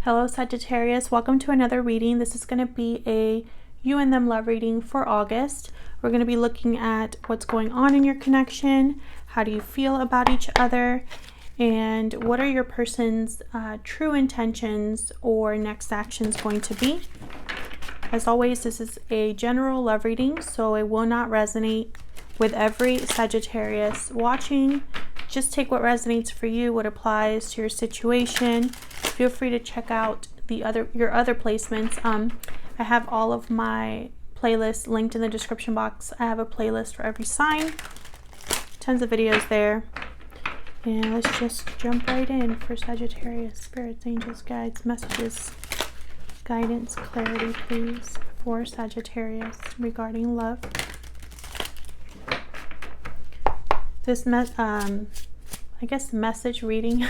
Hello Sagittarius, welcome to another reading. This is going to be a you and them love reading for August. We're going to be looking at what's going on in your connection, how do you feel about each other, and what are your person's true intentions or next actions going to be. As always, this is a general love reading, so it will not resonate with every Sagittarius watching. Just take what resonates for you, what applies to your situation. Feel free to check out your other placements. I have all of my playlists linked in the description box. I have a playlist for every sign. Tons of videos there. And let's just jump right in for Sagittarius. Spirits, angels, guides, messages, guidance, clarity, please, for Sagittarius regarding love. This I guess message reading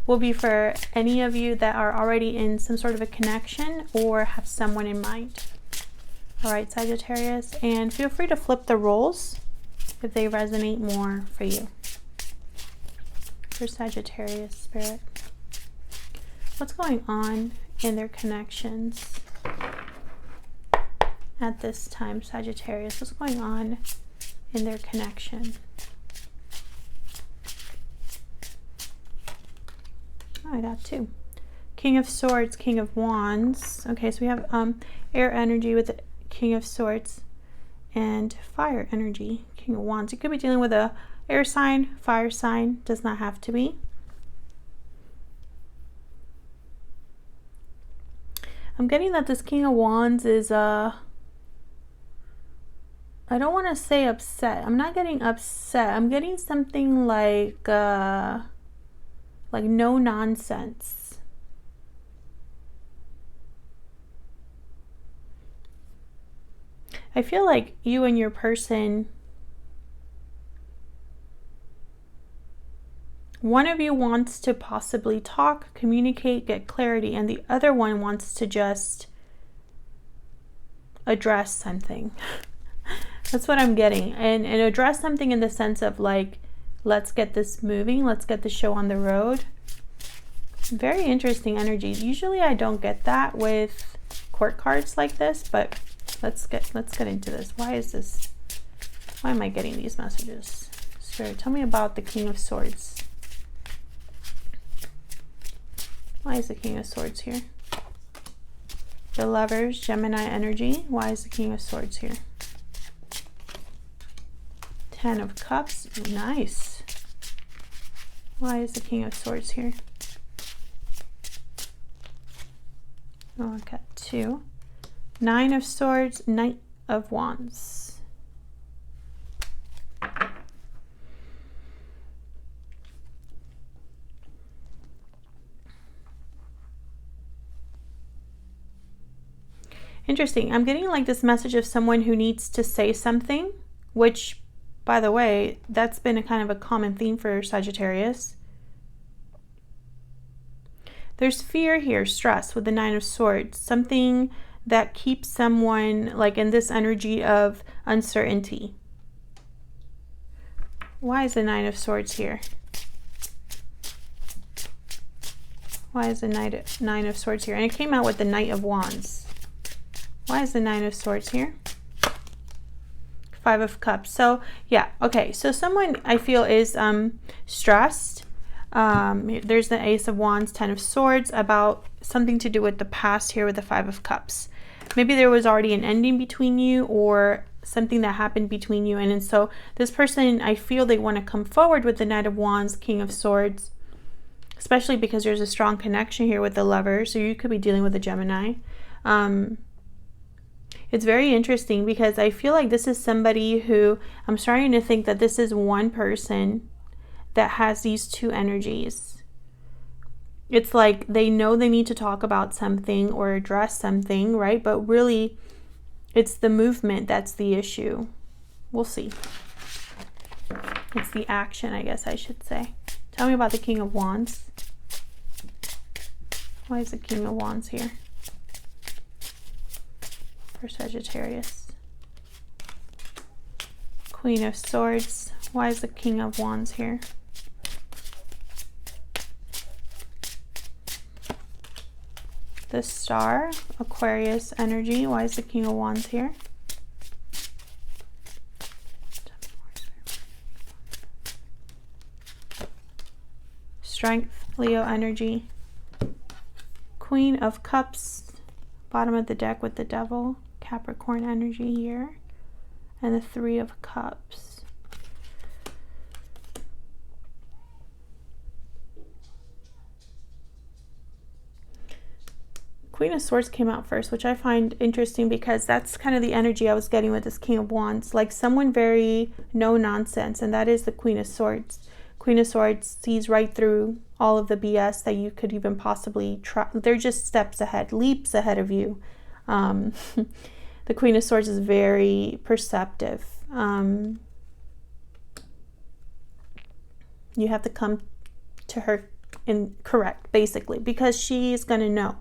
will be for any of you that are already in some sort of a connection or have someone in mind. All right, Sagittarius, and feel free to flip the roles if they resonate more for you. For Sagittarius spirit, what's going on in their connections at this time, Sagittarius? What's going on in their connection? I got two. King of Swords, King of Wands. Okay, so we have air energy with the King of Swords and fire energy, King of Wands. You could be dealing with a air sign, fire sign, does not have to be. I'm getting that this King of Wands is I don't want to say upset. I'm not getting upset. I'm getting something like no nonsense. I feel like you and your person, one of you wants to possibly talk, communicate, get clarity, and the other one wants to just address something. That's what I'm getting. And address something in the sense of like, let's get this moving. Let's get the show on the road. Very interesting energy. Usually I don't get that with court cards like this, but let's get into this. Why am I getting these messages? Spirit, tell me about the King of Swords. Why is the King of Swords here? The Lovers, Gemini energy. Why is the King of Swords here? Ten of Cups. Nice. Why is the King of Swords here? Oh, I got two. Nine of Swords, Knight of Wands. Interesting. I'm getting like this message of someone who needs to say something, which, by the way, that's been a kind of a common theme for Sagittarius. There's fear here, stress with the Nine of Swords, something that keeps someone like in this energy of uncertainty. Why is the Nine of Swords here? Why is the Nine of Swords here? And it came out with the Knight of Wands. Why is the Nine of Swords here? Five of Cups. So yeah, okay, so someone I feel is stressed. There's the Ace of Wands, Ten of Swords, about something to do with the past here with the Five of Cups. Maybe there was already an ending between you or something that happened between you, and so this person, I feel they want to come forward with the Knight of Wands, King of Swords, especially because there's a strong connection here with the Lover, so you could be dealing with a Gemini. It's very interesting because I feel like this is somebody who, I'm starting to think that this is one person that has these two energies. It's like they know they need to talk about something or address something, right? But really, it's the movement that's the issue. We'll see. It's the action, I guess I should say. Tell me about the King of Wands. Why is the King of Wands here for Sagittarius? Queen of Swords. Why is the King of Wands here? The Star, Aquarius energy. Why is the King of Wands here? Strength, Leo energy. Queen of Cups, bottom of the deck with the Devil, Capricorn energy here. And the Three of Cups. Queen of Swords came out first, which I find interesting because that's kind of the energy I was getting with this King of Wands. Like someone very no nonsense, and that is the Queen of Swords. Queen of Swords sees right through all of the BS that you could even possibly try. They're just steps ahead, leaps ahead of you. The Queen of Swords is very perceptive. You have to come to her and correct, basically, because she's going to know.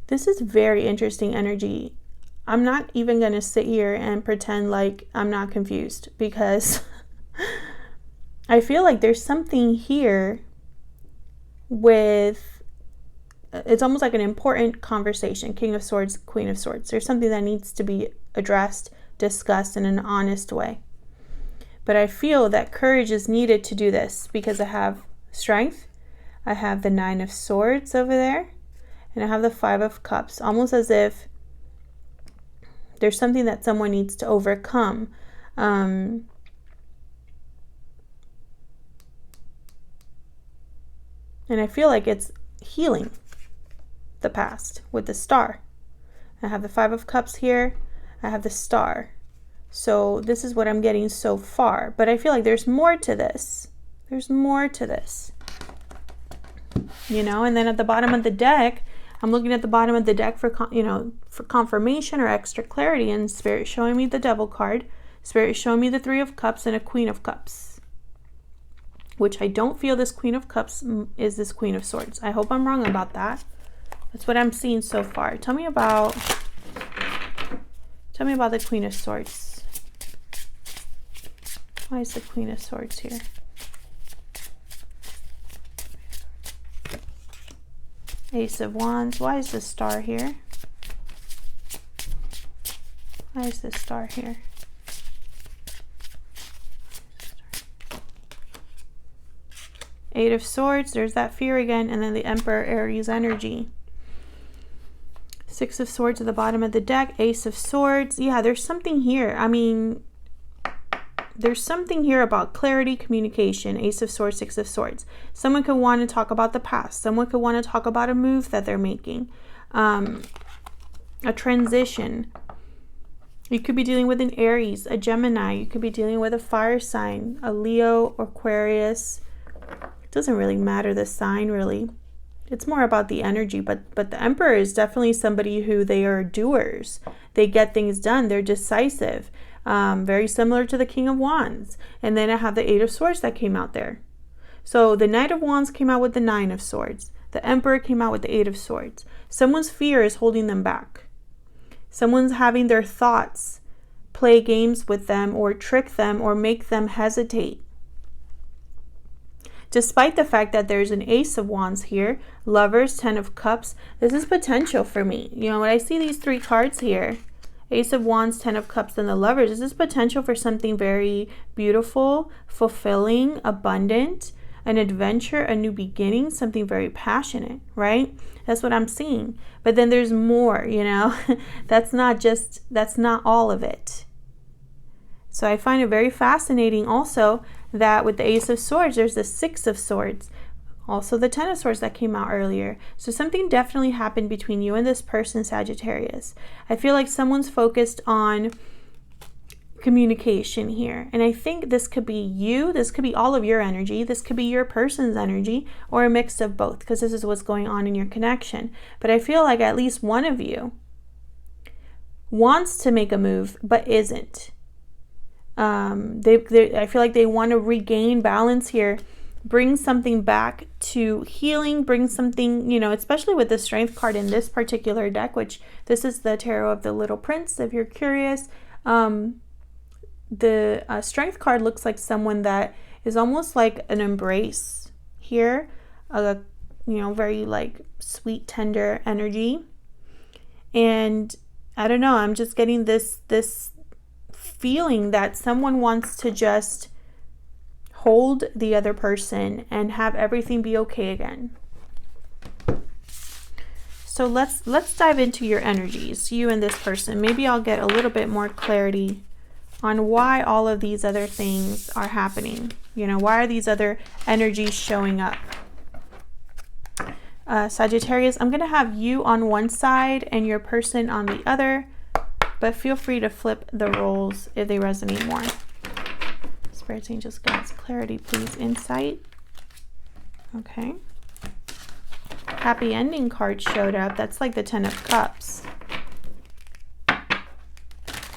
This is very interesting energy. I'm not even going to sit here and pretend like I'm not confused, because I feel like there's something here with, it's almost like an important conversation. King of Swords, Queen of Swords. There's something that needs to be addressed, discussed in an honest way. But I feel that courage is needed to do this because I have strength. I have the Nine of Swords over there. And I have the Five of Cups, almost as if there's something that someone needs to overcome. And I feel like it's healing the past with the Star. I have the Five of Cups here. I have the Star. So this is what I'm getting so far. But I feel like there's more to this. There's more to this. You know, and then at the bottom of the deck, I'm looking at the bottom of the deck for, for confirmation or extra clarity, and Spirit showing me the Devil card. Spirit showing me the Three of Cups and a Queen of Cups, which I don't feel this Queen of Cups is this Queen of Swords. I hope I'm wrong about that. That's what I'm seeing so far. Tell me about the Queen of Swords. Why is the Queen of Swords here? Ace of Wands. Why is the Star here? Why is the Star here? Eight of Swords. There's that fear again. And then the Emperor, Aries energy. Six of Swords at the bottom of the deck. Ace of Swords. Yeah, there's something here. I mean, there's something here about clarity, communication. Ace of Swords, Six of Swords. Someone could want to talk about the past. Someone could want to talk about a move that they're making. A transition. You could be dealing with an Aries, a Gemini. You could be dealing with a fire sign, a Leo, Aquarius. It doesn't really matter the sign, really. It's more about the energy. But the Emperor is definitely somebody who they are doers. They get things done. They're decisive. Very similar to the King of Wands. And then I have the Eight of Swords that came out there. So the Knight of Wands came out with the Nine of Swords. The Emperor came out with the Eight of Swords. Someone's fear is holding them back. Someone's having their thoughts play games with them or trick them or make them hesitate. Despite the fact that there's an Ace of Wands here, Lovers, Ten of Cups, this is potential for me. You know, when I see these three cards here, Ace of Wands, Ten of Cups, and the Lovers, this is potential for something very beautiful, fulfilling, abundant, an adventure, a new beginning, something very passionate, right? That's what I'm seeing. But then there's more, you know. That's not all of it. So I find it very fascinating also that with the Ace of Swords, there's the Six of Swords. Also the Ten of Swords that came out earlier. So something definitely happened between you and this person, Sagittarius. I feel like someone's focused on communication here. And I think this could be you. This could be all of your energy. This could be your person's energy, or a mix of both, because this is what's going on in your connection. But I feel like at least one of you wants to make a move, but isn't. I feel like they want to regain balance here, bring something back to healing, bring something, you know, especially with the Strength card in this particular deck, which this is the Tarot of the Little Prince, if you're curious. The Strength card looks like someone that is almost like an embrace here. a very like sweet, tender energy. And I don't know, I'm just getting this feeling that someone wants to just hold the other person and have everything be okay again. So let's dive into your energies, you and this person. Maybe I'll get a little bit more clarity on why all of these other things are happening. Why are these other energies showing up? Sagittarius, I'm going to have you on one side and your person on the other, but feel free to flip the roles if they resonate more. Spirit, angels, guides, clarity, please. Insight. Okay. Happy ending card showed up. That's like the 10 of Cups. Can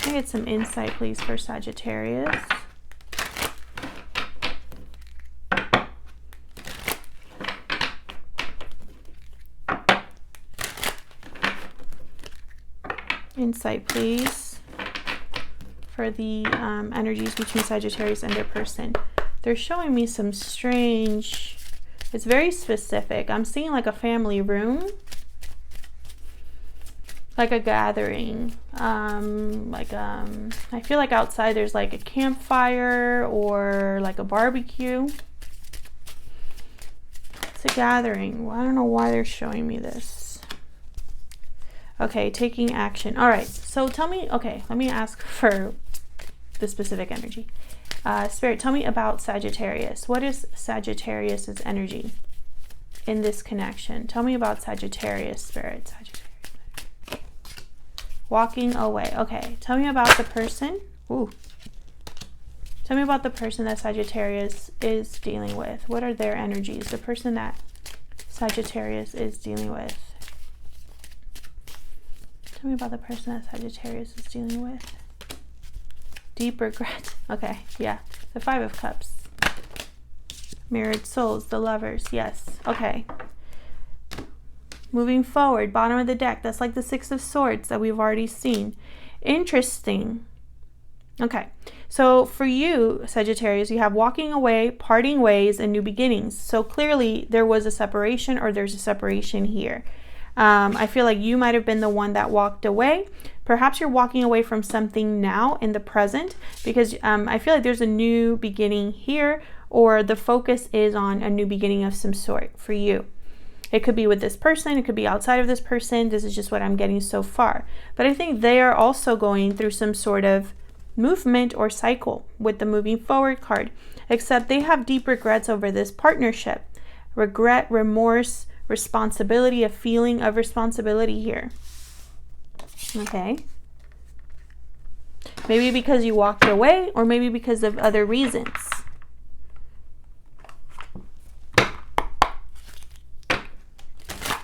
I get some insight, please, for Sagittarius? Insight, please, for the energies between Sagittarius and their person. They're showing me some strange, it's very specific. I'm seeing like a family room, like a gathering, I feel like outside there's like a campfire or like a barbecue. It's a gathering. Well, I don't know why they're showing me this. Okay, taking action. All right, so tell me, okay, let me ask for the specific energy. Spirit, tell me about Sagittarius. What is Sagittarius's energy in this connection? Tell me about Sagittarius, Spirit. Sagittarius. Walking away. Okay, tell me about the person. Ooh. Tell me about the person that Sagittarius is dealing with. What are their energies? The person that Sagittarius is dealing with. Tell me about the person that Sagittarius is dealing with. Deep regret. Okay, yeah. The 5 of Cups. Mirrored souls, the lovers. Yes. Okay. Moving forward, bottom of the deck. That's like the 6 of Swords that we've already seen. Interesting. Okay. So for you, Sagittarius, you have walking away, parting ways, and new beginnings. So clearly there was a separation, or there's a separation here. I feel like you might have been the one that walked away. Perhaps you're walking away from something now in the present, because I feel like there's a new beginning here, or the focus is on a new beginning of some sort for you. It could be with this person, it could be outside of this person. This is just what I'm getting so far. But I think they are also going through some sort of movement or cycle with the moving forward card, except they have deep regrets over this partnership. Regret, remorse, responsibility, a feeling of responsibility here. Okay. Maybe because you walked away, or maybe because of other reasons.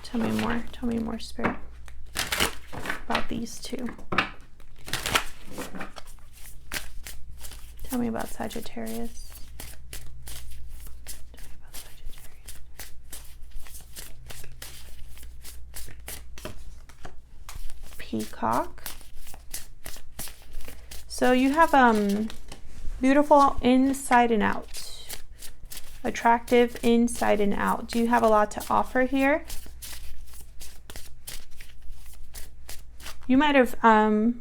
Tell me more, Spirit, about these two. Tell me about Sagittarius. Peacock. So you have beautiful inside and out, attractive inside and out. Do you have a lot to offer here? You might have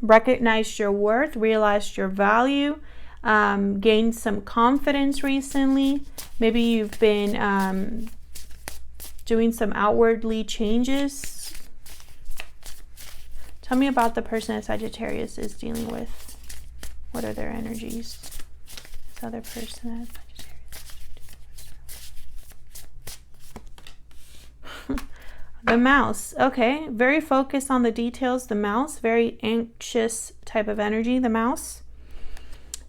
recognized your worth, realized your value, gained some confidence recently. Maybe you've been doing some outwardly changes. Tell me about the person that Sagittarius is dealing with. What are their energies? This other person that Sagittarius. The mouse. Okay, very focused on the details. The mouse, very anxious type of energy. The mouse.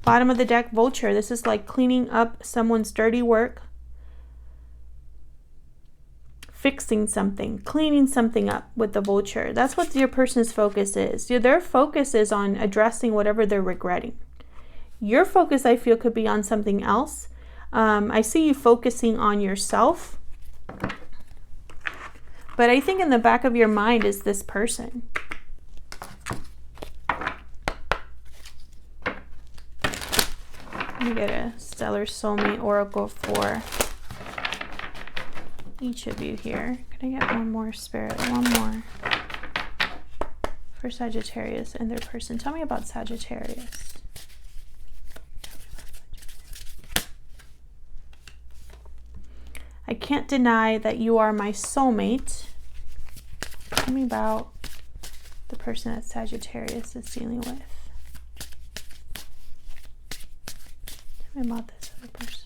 Bottom of the deck, vulture. This is like cleaning up someone's dirty work. Fixing something, cleaning something up with the vulture. That's what your person's focus is. Their focus is on addressing whatever they're regretting. Your focus, I feel, could be on something else. I see you focusing on yourself. But I think in the back of your mind is this person. Let me get a Stellar Soulmate Oracle for each of you here. Can I get one more, Spirit? One more for Sagittarius and their person. Tell me about Sagittarius. I can't deny that you are my soulmate. Tell me about the person that Sagittarius is dealing with. Tell me about this other person.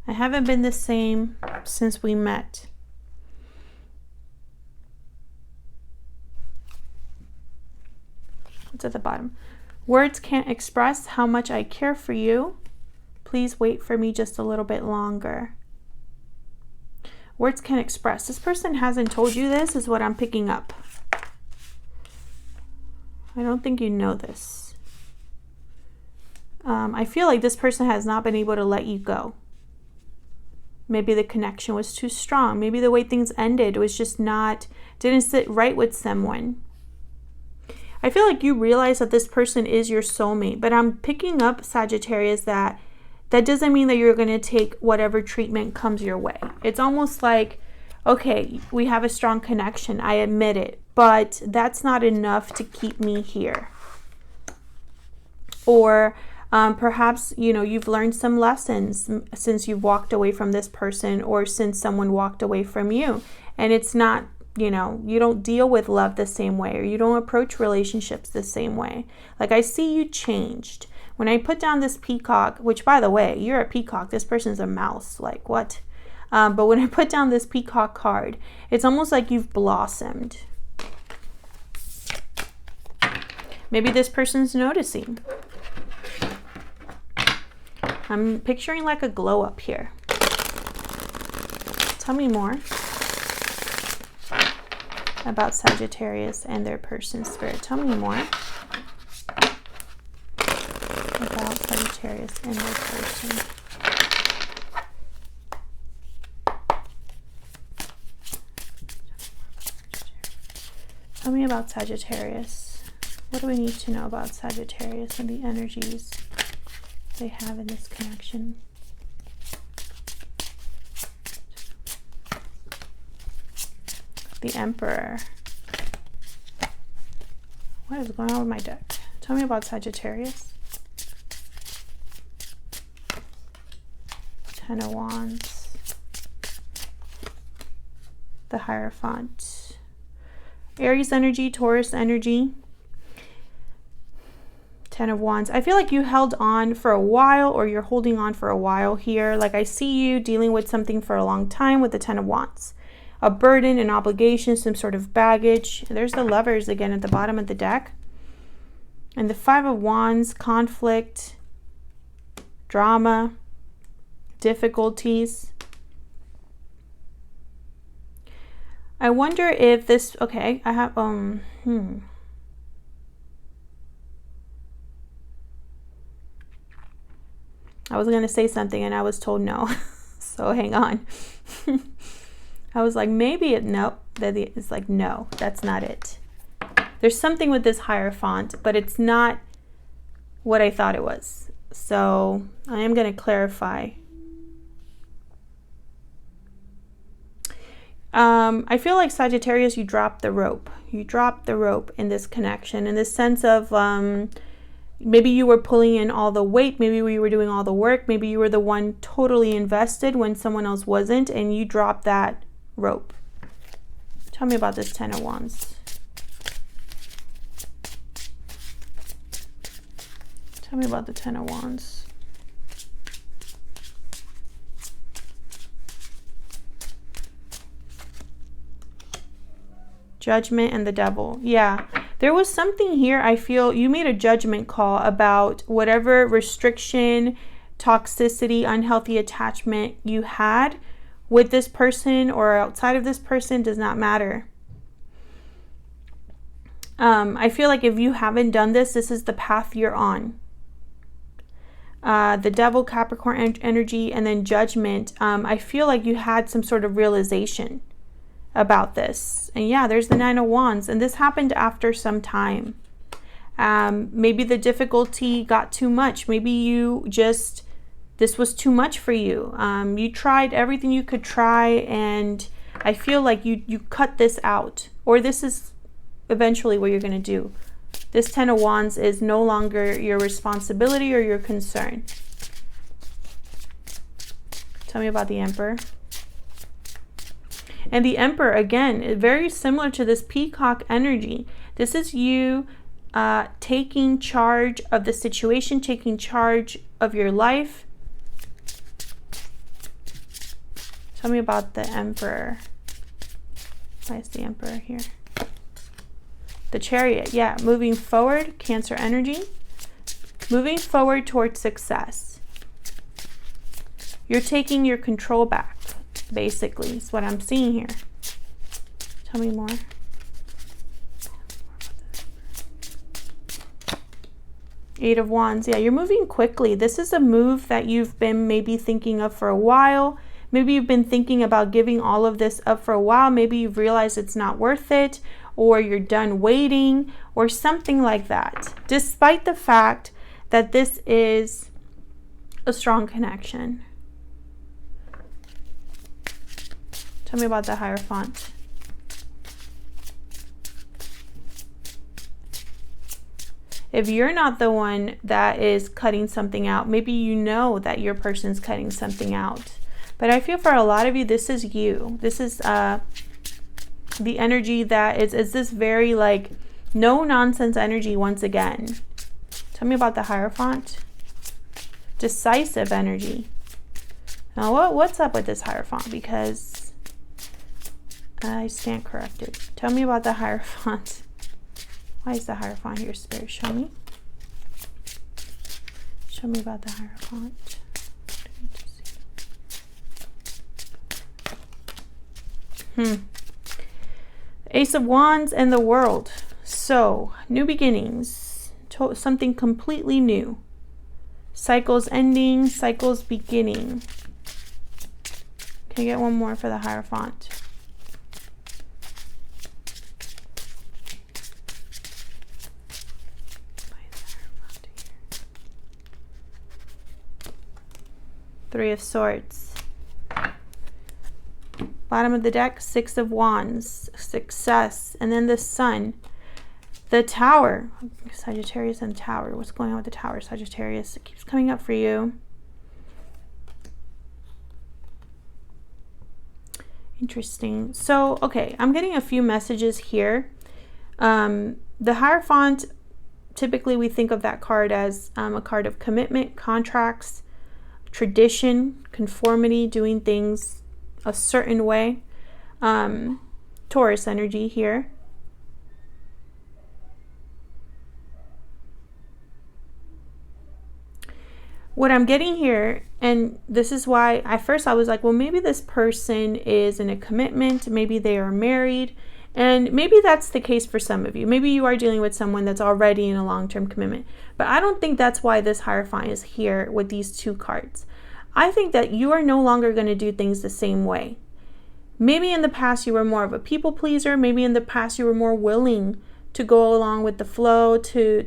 I haven't been the same since we met. What's at the bottom? Words can't express how much I care for you. Please wait for me just a little bit longer. Words can't express. This person hasn't told you this, is what I'm picking up. I don't think you know this. I feel like this person has not been able to let you go. Maybe the connection was too strong. Maybe the way things ended was just didn't sit right with someone. I feel like you realize that this person is your soulmate, but I'm picking up, Sagittarius, that doesn't mean that you're going to take whatever treatment comes your way. It's almost like, okay, we have a strong connection, I admit it, but that's not enough to keep me here. Or perhaps, you've learned some lessons since you've walked away from this person, or since someone walked away from you. And it's not, you don't deal with love the same way, or you don't approach relationships the same way. Like, I see you changed. When I put down this peacock, which, by the way, you're a peacock, this person's a mouse, like what? But when I put down this peacock card, it's almost like you've blossomed. Maybe this person's noticing. I'm picturing like a glow up here. Tell me more about Sagittarius and their person, Spirit. Tell me more about Sagittarius and their person. Tell me about Sagittarius. What do we need to know about Sagittarius and the energies they have in this connection? The Emperor. What is going on with my deck? Tell me about Sagittarius. Ten of Wands. The Hierophant. Aries energy, Taurus energy. Ten of Wands. I feel like you held on for a while, or you're holding on for a while here. Like, I see you dealing with something for a long time with the Ten of Wands. A burden, an obligation, some sort of baggage. There's the Lovers again at the bottom of the deck. And the Five of Wands, conflict, drama, difficulties. I wonder if this, okay, I have, I was going to say something and I was told no. So hang on. I was like, maybe nope. It's like, no, that's not it. There's something with this Hierophant, but it's not what I thought it was. So I am going to clarify. I feel like Sagittarius, you dropped the rope. You dropped the rope in this connection, in the sense of maybe you were pulling in all the weight. Maybe you were doing all the work. Maybe you were the one totally invested when someone else wasn't, and you dropped that rope. Tell me about this Ten of Wands. Tell me about the Ten of Wands. Judgment and the Devil. Yeah, there was something here. I feel you made a judgment call about whatever restriction, toxicity, unhealthy attachment you had with this person or outside of this person. Does not matter. I feel like if you haven't done this, this is the path you're on. The Devil, Capricorn energy, and then Judgment. I feel like you had some sort of realization about this. And yeah, there's the Nine of Wands, and this happened after some time. Maybe the difficulty got too much. Maybe you just this was too much for you. You tried everything you could try, and I feel like you cut this out, or this is eventually what you're going to do. This 10 of Wands is no longer your responsibility or your concern. Tell me about the Emperor. And the Emperor, again, very similar to this peacock energy. This is you taking charge of the situation, taking charge of your life. Tell me about the Emperor. Why is the Emperor here? The Chariot, yeah, moving forward, Cancer energy. Moving forward towards success. You're taking your control back, basically, is what I'm seeing here. Tell me more. Eight of Wands, yeah, you're moving quickly. This is a move that you've been maybe thinking of for a while. Maybe you've been thinking about giving all of this up for a while. Maybe you've realized it's not worth it, or you're done waiting, or something like that. Despite the fact that this is a strong connection. Tell me about the Hierophant. If you're not the one that is cutting something out, maybe you know that your person's cutting something out. But I feel for a lot of you, this is you. This is the energy that is this very like no nonsense energy once again. Tell me about the Hierophant. Decisive energy. Now what's up with this Hierophant? Because I stand corrected. Tell me about the Hierophant. Why is the Hierophant here, Spirit? Show me. Show me about the Hierophant. Ace of Wands and the World. So, new beginnings. Something completely new. Cycles ending, cycles beginning. Can I get one more for the Hierophant? Three of Swords. Bottom of the deck, Six of Wands, success, and then the Sun. The Tower, Sagittarius and Tower. What's going on with the Tower, Sagittarius? It keeps coming up for you. Interesting. So, okay, I'm getting a few messages here. The Hierophant, typically we think of that card as a card of commitment, contracts, tradition, conformity, doing things a certain way. Taurus energy here. What I'm getting here, and this is why at first I was like, well, maybe this person is in a commitment, maybe they are married, and maybe that's the case for some of you. Maybe you are dealing with someone that's already in a long-term commitment, but I don't think that's why this Hierophant is here with these two cards. I think that you are no longer going to do things the same way. Maybe in the past you were more of a people pleaser. Maybe in the past you were more willing to go along with the flow, to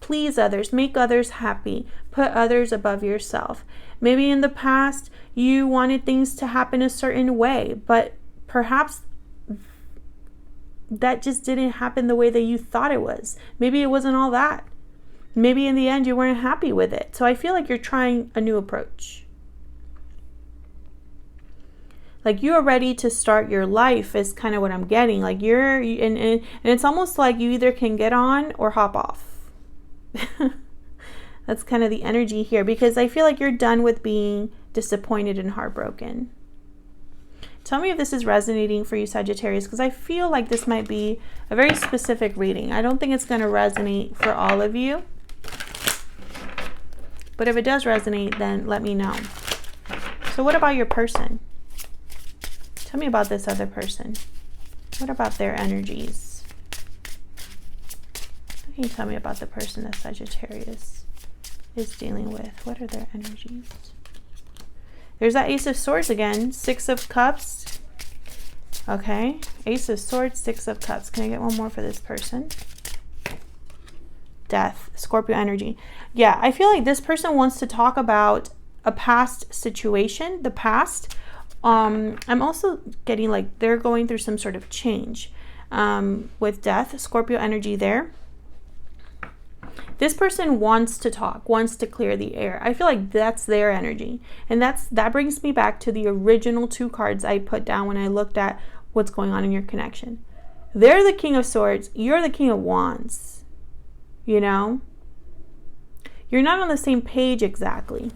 please others, make others happy, put others above yourself. Maybe in the past you wanted things to happen a certain way, but perhaps that just didn't happen the way that you thought it was. Maybe it wasn't all that. Maybe in the end you weren't happy with it. So I feel like you're trying a new approach. Like you are ready to start your life is kind of what I'm getting. Like and it's almost like you either can get on or hop off. That's kind of the energy here, because I feel like you're done with being disappointed and heartbroken. Tell me if this is resonating for you, Sagittarius, because I feel like this might be a very specific reading. I don't think it's going to resonate for all of you. But if it does resonate, then let me know. So what about your person? Tell me about this other person. What about their energies? What can you tell me about the person that Sagittarius is dealing with? What are their energies? There's that Ace of Swords again. Six of Cups. Okay. Ace of Swords, Six of Cups. Can I get one more for this person? Death. Scorpio energy. Yeah, I feel like this person wants to talk about a past situation, the past. I'm also getting like they're going through some sort of change with death, Scorpio energy there. This person wants to talk, wants to clear the air. I feel like that's their energy. And that brings me back to the original 2 cards I put down when I looked at what's going on in your connection. They're the King of Swords. You're the King of Wands. You know? You're not on the same page exactly.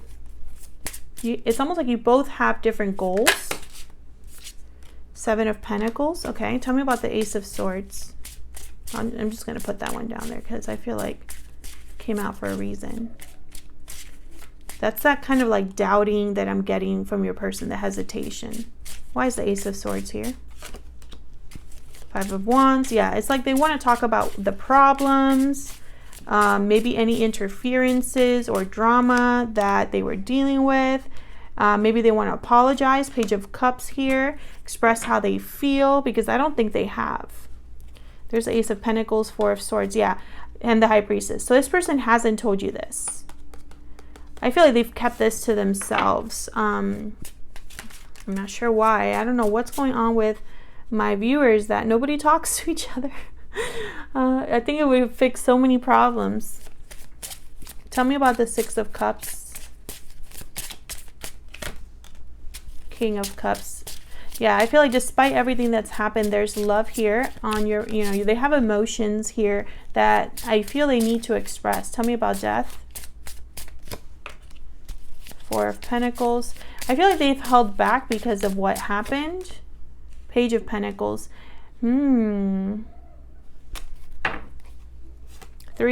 It's almost like you both have different goals. 7 of Pentacles. Okay, tell me about the Ace of Swords. I'm just going to put that one down there because I feel like it came out for a reason. That's that kind of like doubting that I'm getting from your person, the hesitation. Why is the Ace of Swords here? 5 of Wands. Yeah, it's like they want to talk about the problems, maybe any interferences or drama that they were dealing with. Maybe they want to apologize. Page of Cups here. Express how they feel, because I don't think they have. There's the Ace of Pentacles, 4 of Swords. Yeah, and the High Priestess. So this person hasn't told you this. I feel like they've kept this to themselves. I'm not sure why. I don't know what's going on with my viewers that nobody talks to each other. I think it would fix so many problems. Tell me about the 6 of Cups. King of Cups. Yeah, I feel like despite everything that's happened, there's love here on your, you know, they have emotions here that I feel they need to express. Tell me about death. 4 of Pentacles. I feel like they've held back because of what happened. Page of Pentacles. 3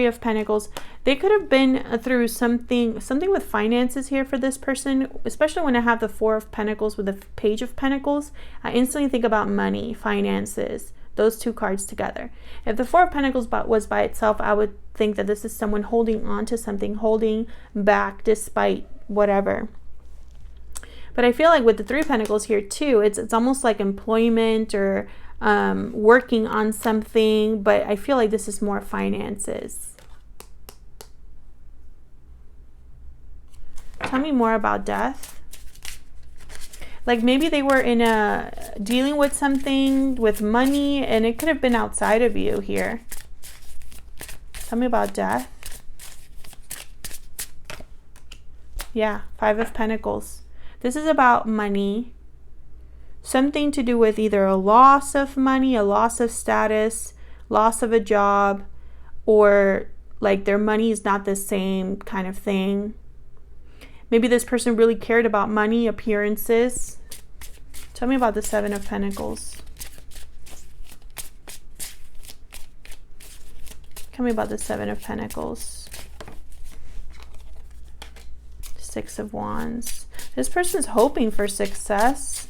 of Pentacles. They could have been through something with finances here for this person, especially when I have the 4 of Pentacles with the Page of Pentacles. I instantly think about money, finances, those 2 cards together. If the 4 of Pentacles was by itself, I would think that this is someone holding on to something, holding back despite whatever. But I feel like with the 3 of Pentacles here too, it's almost like employment or working on something, but I feel like this is more finances. Tell me more about death. Like maybe they were in dealing with something with money, and it could have been outside of you here. Tell me about death. Yeah, 5 of Pentacles. This is about money. Something to do with either a loss of money, a loss of status, loss of a job, or like their money is not the same kind of thing. Maybe this person really cared about money, appearances. Tell me about the 7 of Pentacles. Tell me about the 7 of Pentacles. 6 of Wands. This person's hoping for success.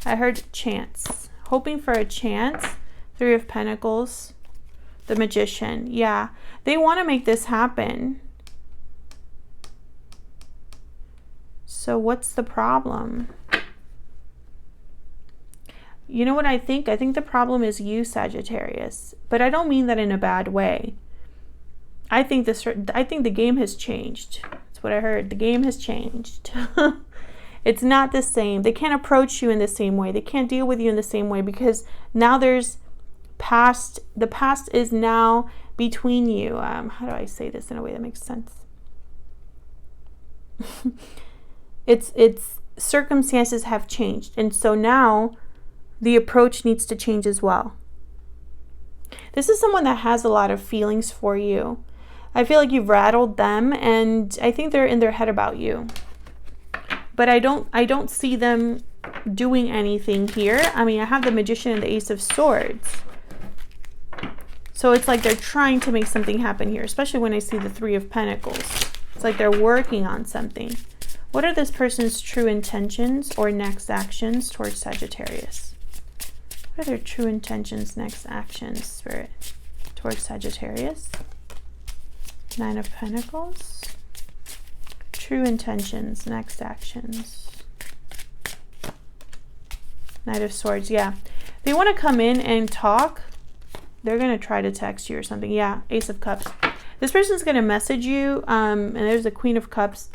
I heard chance. Hoping for a chance. 3 of Pentacles. The Magician. Yeah, they want to make this happen. So what's the problem? You know what I think? I think the problem is you, Sagittarius. But I don't mean that in a bad way. I think the game has changed. That's what I heard. The game has changed. It's not the same. They can't approach you in the same way. They can't deal with you in the same way, because now there's past. The past is now between you. How do I say this in a way that makes sense? It's circumstances have changed, and so now the approach needs to change as well. This is someone that has a lot of feelings for you. I feel like you've rattled them, and I think they're in their head about you. But I don't see them doing anything here. I mean, I have the Magician and the Ace of Swords. So it's like they're trying to make something happen here, especially when I see the 3 of Pentacles. It's like they're working on something. What are this person's true intentions or next actions towards Sagittarius? What are their true intentions, next actions, Spirit, towards Sagittarius? 9 of Pentacles. True intentions, next actions. Knight of Swords. Yeah, they want to come in and talk. They're going to try to text you or something. Yeah, Ace of Cups. This person's going to message you, and there's the Queen of Cups,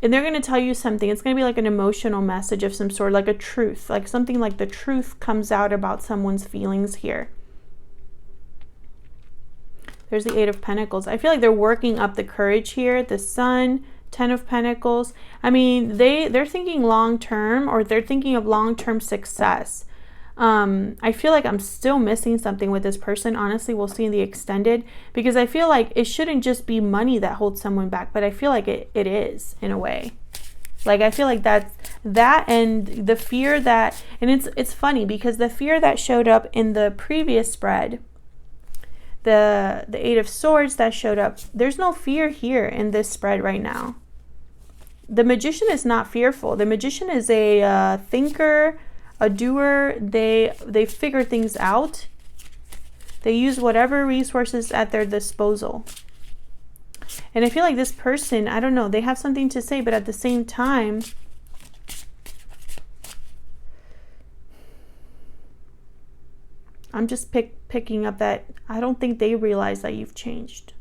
and they're going to tell you something. It's going to be like an emotional message of some sort, like a truth, like something like the truth comes out about someone's feelings here. There's the Eight of Pentacles. I feel like they're working up the courage here. The Sun, 10 of Pentacles. I mean, they're thinking long-term, or they're thinking of long-term success. I feel like I'm still missing something with this person. Honestly, we'll see in the extended, because I feel like it shouldn't just be money that holds someone back, but I feel like it is in a way. Like, I feel like that and the fear that, and it's funny because the fear that showed up in the previous spread, the Eight of Swords that showed up, there's no fear here in this spread right now. The Magician is not fearful. The Magician is a thinker, a doer. They figure things out. They use whatever resources at their disposal. And I feel like this person, I don't know, they have something to say, but at the same time, I'm just picking up that I don't think they realize that you've changed.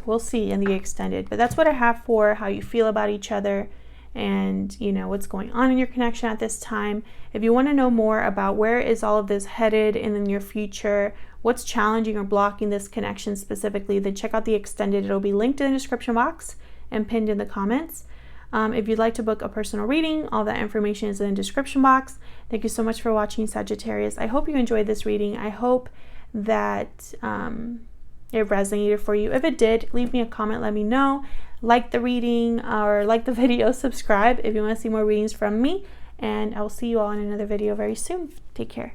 We'll see in the extended, but that's what I have for how you feel about each other, and you know what's going on in your connection at this time. If you want to know more about where is all of this headed in the near future, what's challenging or blocking this connection specifically, then check out the extended. It'll be linked in the description box and pinned in the comments. If you'd like to book a personal reading, all that information is in the description box. Thank you so much for watching, Sagittarius. I hope you enjoyed this reading. I hope that it resonated for you. If it did, leave me a comment, let me know. Like the reading or like the video, subscribe if you want to see more readings from me, and I will see you all in another video very soon. Take care.